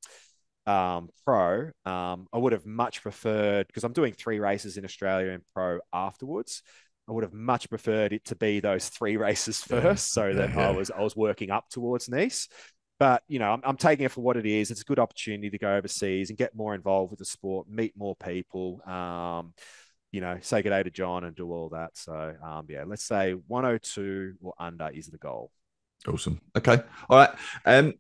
Speaker 2: I would have much preferred, because I'm doing 3 races in Australia and pro afterwards. I would have much preferred it to be those 3 races
Speaker 1: Yeah,
Speaker 2: first, so that
Speaker 1: yeah,
Speaker 2: I
Speaker 1: yeah.
Speaker 2: was working up towards Nice. But you know, I'm taking it for what it is. It's a good opportunity to go overseas and get more involved with the sport, meet more people. You know, say good day to Jon and do all that. So yeah, let's say 102 or under is the goal.
Speaker 1: Awesome. Okay. All right. Um,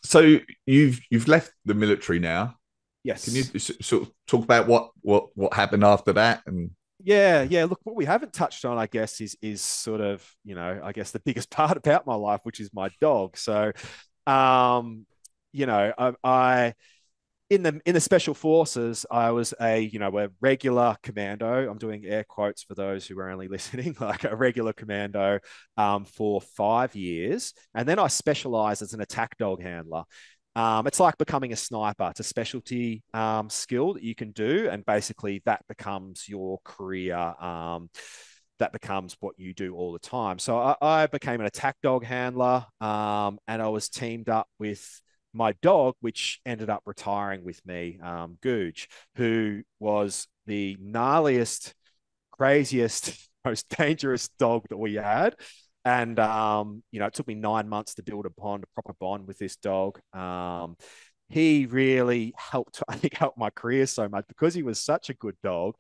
Speaker 1: so you've left the military now. Can you
Speaker 2: Yes.
Speaker 1: sort of talk about what happened after that? And
Speaker 2: Yeah, yeah. Look, what we haven't touched on, I guess, is sort of, you know, I guess the biggest part about my life, which is my dog. So, um, you know, I in the special forces, I was a regular commando. I'm doing air quotes for those who are only listening, like a regular commando, for 5 years, and then I specialized as an attack dog handler. It's like becoming a sniper. It's a specialty skill that you can do, and basically that becomes your career. That becomes what you do all the time. So I became an attack dog handler, and I was teamed up with my dog, which ended up retiring with me, Googe, who was the gnarliest, craziest, most dangerous dog that we had. And you know, it took me 9 months to build a proper bond with this dog. He really helped, I think, helped my career so much because he was such a good dog.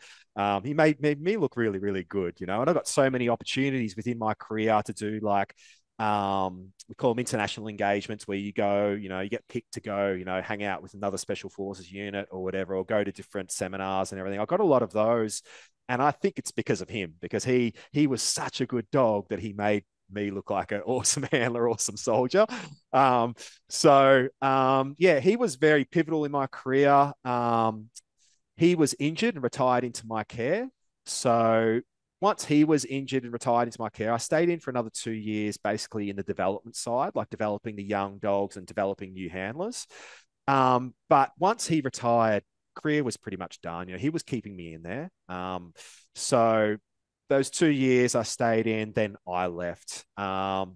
Speaker 2: He made me look really, really good, you know. And I got so many opportunities within my career to do, like, we call them international engagements, where you go, you know, you get picked to go, you know, hang out with another special forces unit or whatever, or go to different seminars and everything. I got a lot of those, and I think it's because of him, because he was such a good dog that he made me look like an awesome handler, awesome soldier. Yeah, he was very pivotal in my career. He was injured and retired into my care. So once he was injured and retired into my care, I stayed in for another 2 years, basically in the development side, like developing the young dogs and developing new handlers. But once he retired, career was pretty much done. He was keeping me in there. So those 2 years I stayed in, then I left. I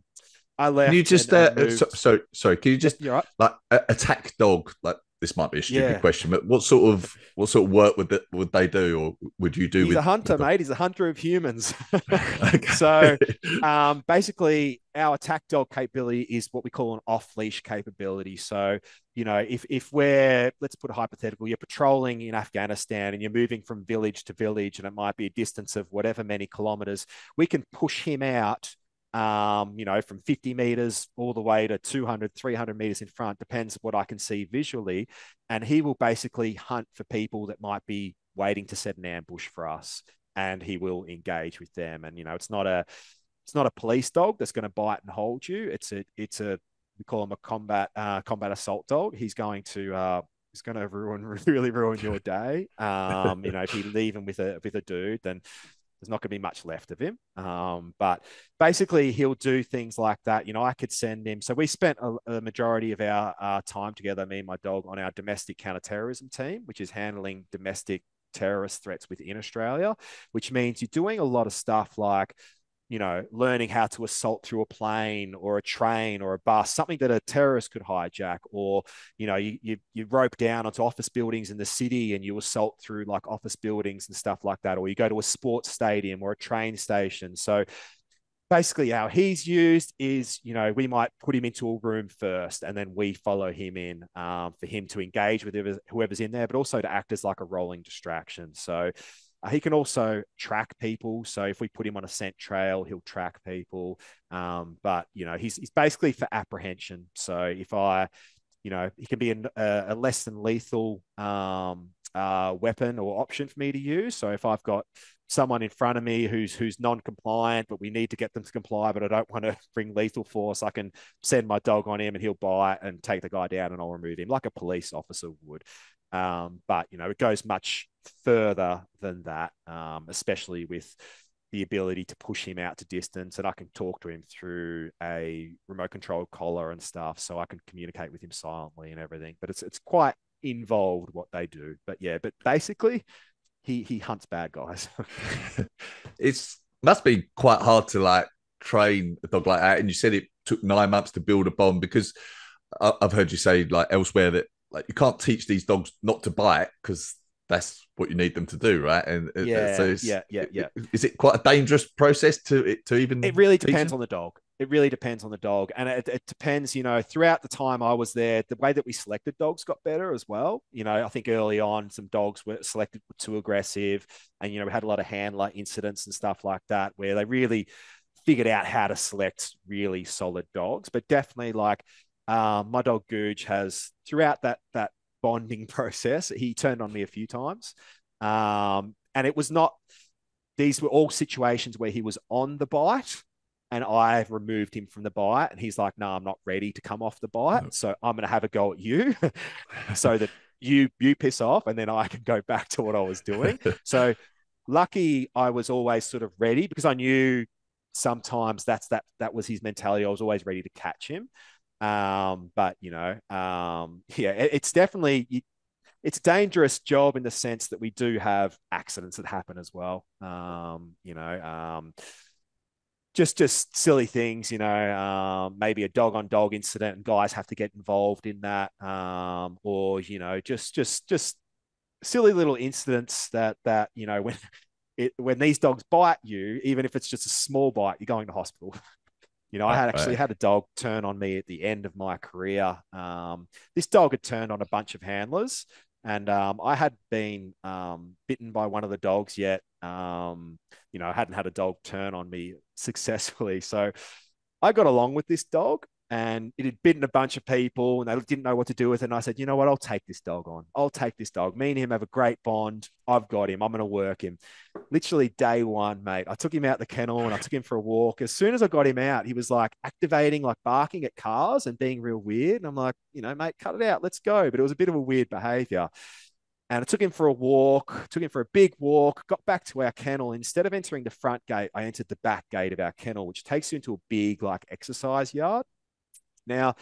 Speaker 1: Can you
Speaker 2: left
Speaker 1: just
Speaker 2: and moved.
Speaker 1: sorry? Can you
Speaker 2: Yep,
Speaker 1: just
Speaker 2: you're right.
Speaker 1: like attack dog? Like this might be a stupid
Speaker 2: Yeah.
Speaker 1: question, but what sort of work would they do, or would you do
Speaker 2: He's a
Speaker 1: with
Speaker 2: hunter,
Speaker 1: the
Speaker 2: mate. He's a hunter of humans. So
Speaker 1: okay.
Speaker 2: basically, our attack dog capability is what we call an off-leash capability. So, if we're, let's put a hypothetical, you're patrolling in Afghanistan and you're moving from village to village, and it might be a distance of whatever many kilometers, we can push him out, from 50 meters all the way to 200, 300 meters in front, depends what I can see visually. And he will basically hunt for people that might be waiting to set an ambush for us, and he will engage with them. And it's not a police dog that's going to bite and hold you. It's a we call him a combat assault dog. He's going to really ruin your day. If you leave him with a dude, then there's not going to be much left of him. But basically, he'll do things like that. I could send him. So we spent a majority of our time together, me and my dog, on our domestic counterterrorism team, which is handling domestic terrorist threats within Australia, which means you're doing a lot of stuff like, learning how to assault through a plane or a train or a bus, something that a terrorist could hijack, or, you rope down onto office buildings in the city and you assault through like office buildings and stuff like that, or you go to a sports stadium or a train station. So basically how he's used is, we might put him into a room first and then we follow him in, for him to engage with whoever's in there, but also to act as like a rolling distraction. So he can also track people. So if we put him on a scent trail, he'll track people. But he's basically for apprehension. So if he can be a less than lethal weapon or option for me to use. So if I've got someone in front of me who's non-compliant, but we need to get them to comply, but I don't want to bring lethal force, I can send my dog on him and he'll bite and take the guy down, and I'll remove him like a police officer would. But it goes much further than that, especially with the ability to push him out to distance, and I can talk to him through a remote controlled collar and stuff, so I can communicate with him silently and everything. But it's quite involved what they do. But basically he hunts bad guys.
Speaker 1: It's must be quite hard to like train a dog like that. And you said it took 9 months to build a bond, because I've heard you say like elsewhere that like you can't teach these dogs not to bite because that's what you need them to do, right? And so
Speaker 2: yeah.
Speaker 1: is it quite a dangerous process to even
Speaker 2: It really
Speaker 1: teach
Speaker 2: depends
Speaker 1: them?
Speaker 2: on the dog. It really depends on the dog. And it depends, throughout the time I was there, the way that we selected dogs got better as well. I think early on, some dogs were selected too aggressive, and, we had a lot of handler incidents and stuff like that, where they really figured out how to select really solid dogs. But definitely like, my dog Googe has, throughout that bonding process, he turned on me a few times. And it was not, these were all situations where he was on the bite and I've removed him from the bite, and he's like, no, I'm not ready to come off the bite.
Speaker 1: No.
Speaker 2: So I'm going to have a go at you so that you piss off, and then I can go back to what I was doing. So lucky I was always sort of ready, because I knew sometimes that was his mentality. I was always ready to catch him. But it's definitely, it's a dangerous job in the sense that we do have accidents that happen as well. Just silly things, maybe a dog on dog incident and guys have to get involved in that. Or, just silly little incidents that, when these dogs bite you, even if it's just a small bite, you're going to hospital. I had actually
Speaker 1: Right.
Speaker 2: had a dog turn on me at the end of my career. This dog had turned on a bunch of handlers, and I had been bitten by one of the dogs yet. I hadn't had a dog turn on me successfully. So I got along with this dog, and it had bitten a bunch of people and they didn't know what to do with it. And I said, you know what? I'll take this dog on. I'll take this dog. Me and him have a great bond. I've got him. I'm going to work him. Literally day one, mate. I took him out the kennel and I took him for a walk. As soon as I got him out, he was like activating, like barking at cars and being real weird. And I'm like, mate, cut it out. Let's go. But it was a bit of a weird behavior. And I took him for a walk, took him for a big walk, got back to our kennel. Instead of entering the front gate, I entered the back gate of our kennel, which takes you into a big, like, exercise yard. Now,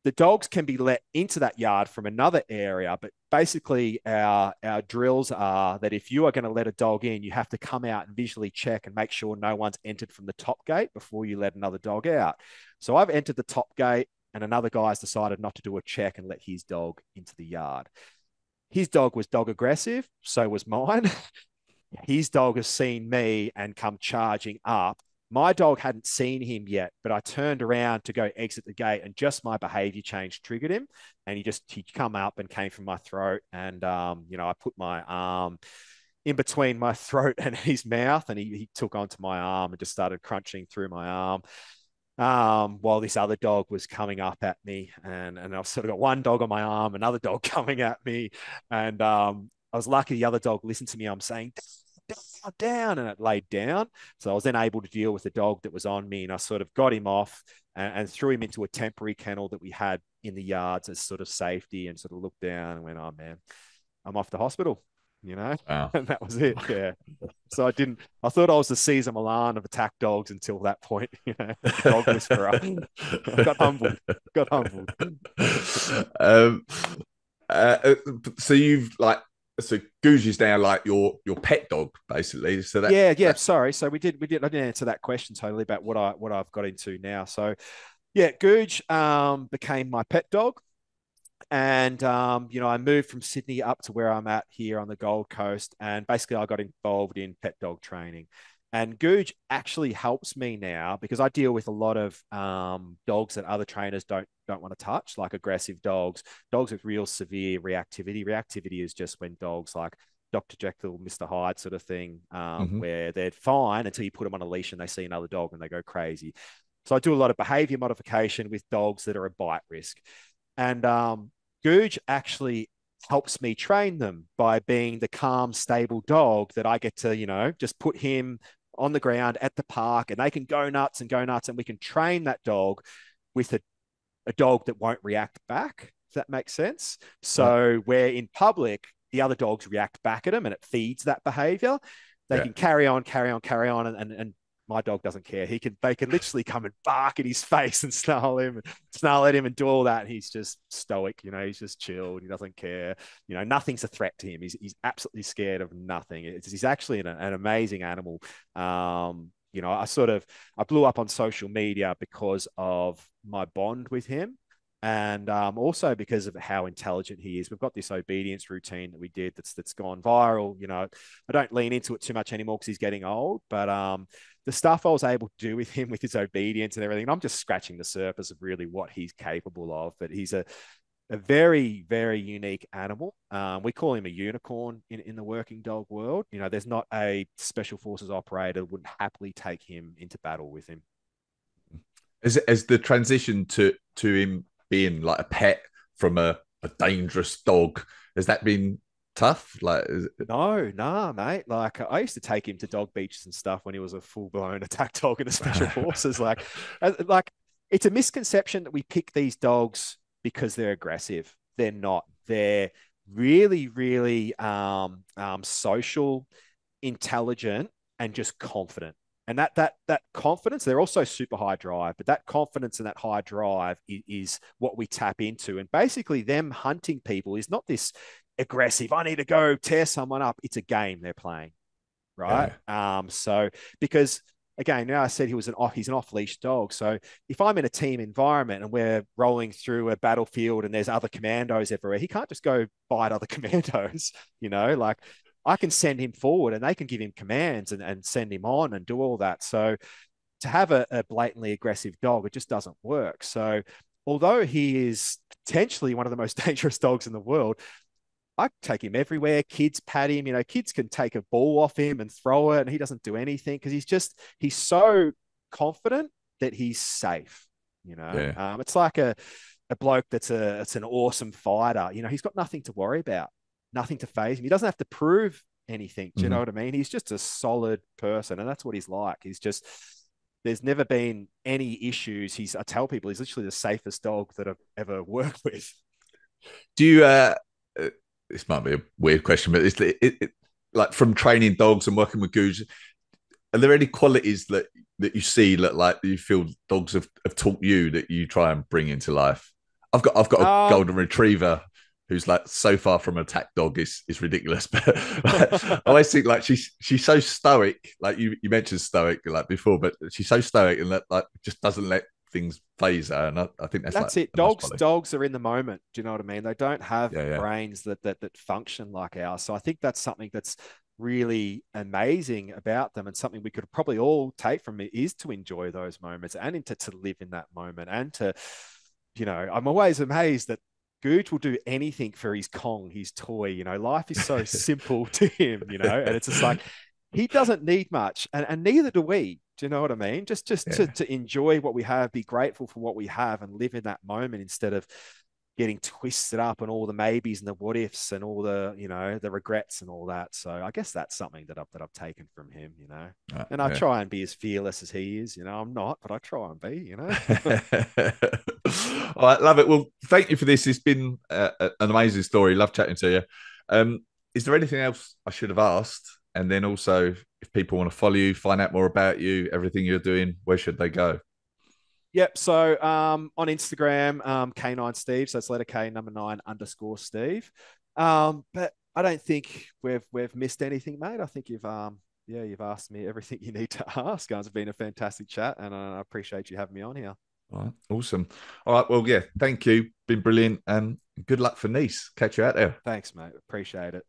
Speaker 2: the dogs can be let into that yard from another area, but basically our drills are that if you are going to let a dog in, you have to come out and visually check and make sure no one's entered from the top gate before you let another dog out. So I've entered the top gate, and another guy's decided not to do a check and let his dog into the yard. His dog was dog aggressive, so was mine. His dog has seen me and come charging up. My dog hadn't seen him yet, but I turned around to go exit the gate, and just my behavior change triggered him. And he come up and came from my throat. And, I put my arm in between my throat and his mouth, and he took onto my arm and just started crunching through my arm. While this other dog was coming up at me, and I've sort of got one dog on my arm, another dog coming at me. And I was lucky the other dog listened to me. I'm saying, down, and it laid down. So I was then able to deal with the dog that was on me, and I sort of got him off and threw him into a temporary kennel that we had in the yards as sort of safety, and sort of looked down and went, oh man, I'm off to hospital,
Speaker 1: Wow.
Speaker 2: and that was it. Yeah. So I thought I was the Caesar Milan of attack dogs until that point, the dog whisperer. I got humbled.
Speaker 1: um, so you've like, so Goose is now like your pet dog, basically. So
Speaker 2: Yeah. Sorry. So we did. I didn't answer that question totally about what I've got into now. So yeah, Googe became my pet dog. And, I moved from Sydney up to where I'm at here on the Gold Coast. And basically, I got involved in pet dog training. And Googe actually helps me now because I deal with a lot of dogs that other trainers don't want to touch, like aggressive dogs with real severe reactivity. Reactivity is just when dogs like Dr. Jekyll, Mr. Hyde sort of thing, where they're fine until you put them on a leash and they see another dog and they go crazy. So I do a lot of behavior modification with dogs that are a bite risk. And Googe actually helps me train them by being the calm, stable dog that I get to, just put him on the ground at the park, and they can go nuts, and we can train that dog with a dog that won't react back, if that makes sense. So where in public, the other dogs react back at them and it feeds that behavior, they can carry on, and my dog doesn't care. They can literally come and bark at his face and snarl at him and do all that. And he's just stoic, he's just chilled. He doesn't care. Nothing's a threat to him. He's absolutely scared of nothing. He's actually an amazing animal. I blew up on social media because of my bond with him. And also because of how intelligent he is. We've got this obedience routine that we did that's gone viral. I don't lean into it too much anymore because he's getting old, but the stuff I was able to do with him with his obedience and everything, I'm just scratching the surface of really what he's capable of. But he's a very, very unique animal. We call him a unicorn in the working dog world. There's not a special forces operator wouldn't happily take him into battle with him.
Speaker 1: As the transition to him being like a pet from a dangerous dog, has that been tough?
Speaker 2: No, mate. Like I used to take him to dog beaches and stuff when he was a full-blown attack dog in the special forces. Like it's a misconception that we pick these dogs because they're aggressive. They're not. They're really, really social, intelligent, and just confident. And that confidence, they're also super high drive, but that confidence and that high drive is what we tap into. And basically them hunting people is not this aggressive, I need to go tear someone up. It's a game they're playing, right? Yeah. So because again, now I said he's an off-leash dog. So if I'm in a team environment and we're rolling through a battlefield and there's other commandos everywhere, he can't just go bite other commandos, like I can send him forward and they can give him commands and send him on and do all that. So to have a blatantly aggressive dog, it just doesn't work. So although he is potentially one of the most dangerous dogs in the world, I take him everywhere. Kids pat him. Kids can take a ball off him and throw it and he doesn't do anything because he's so confident that he's safe. It's like a bloke that's an awesome fighter. He's got nothing to worry about. Nothing to phase him. He doesn't have to prove anything. Do you know what I mean? He's just a solid person, and that's what he's like. There's never been any issues. I tell people he's literally the safest dog that I've ever worked with.
Speaker 1: Do you this might be a weird question, but like from training dogs and working with goos, are there any qualities that you see that like you feel dogs have taught you that you try and bring into life? I've got a
Speaker 2: Um,
Speaker 1: golden retriever who's like so far from an attack dog is ridiculous. But like, I always think like she's so stoic. Like you mentioned stoic like before, but she's so stoic and that like just doesn't let things phase her. And I think that's like
Speaker 2: that's it.
Speaker 1: a nice
Speaker 2: Dogs,
Speaker 1: quality.
Speaker 2: dogs are in the moment. Do you know what I mean? They don't have
Speaker 1: Yeah, yeah,
Speaker 2: brains that function like ours. So I think that's something that's really amazing about them, and something we could probably all take from it is to enjoy those moments and to live in that moment and to, I'm always amazed that Gooch will do anything for his Kong, his toy. Life is so simple to him, and it's just like he doesn't need much, and neither do we. Do you know what I mean? Just to,
Speaker 1: yeah.
Speaker 2: to enjoy what we have, be grateful for what we have, and live in that moment instead of getting twisted up and all the maybes and the what ifs and all the regrets and all that. So I guess that's something that I've taken from him. And I
Speaker 1: Yeah.
Speaker 2: try and be as fearless as he is. I'm not, but I try and be.
Speaker 1: All right, love it. Well, thank you for this. It's been an amazing story. Love chatting to you. Is there anything else I should have asked? And then also, if people want to follow you, find out more about you, everything you're doing, where should they go?
Speaker 2: Yep. So on Instagram, K9 Steve. So it's letter K number 9_Steve. But I don't think we've missed anything, mate. I think you've asked me everything you need to ask. It's been a fantastic chat, and I appreciate you having me on here.
Speaker 1: All right, awesome. All right, well, yeah, thank you. Been brilliant, and good luck for Nice. Catch you out there.
Speaker 2: Thanks, mate. Appreciate it.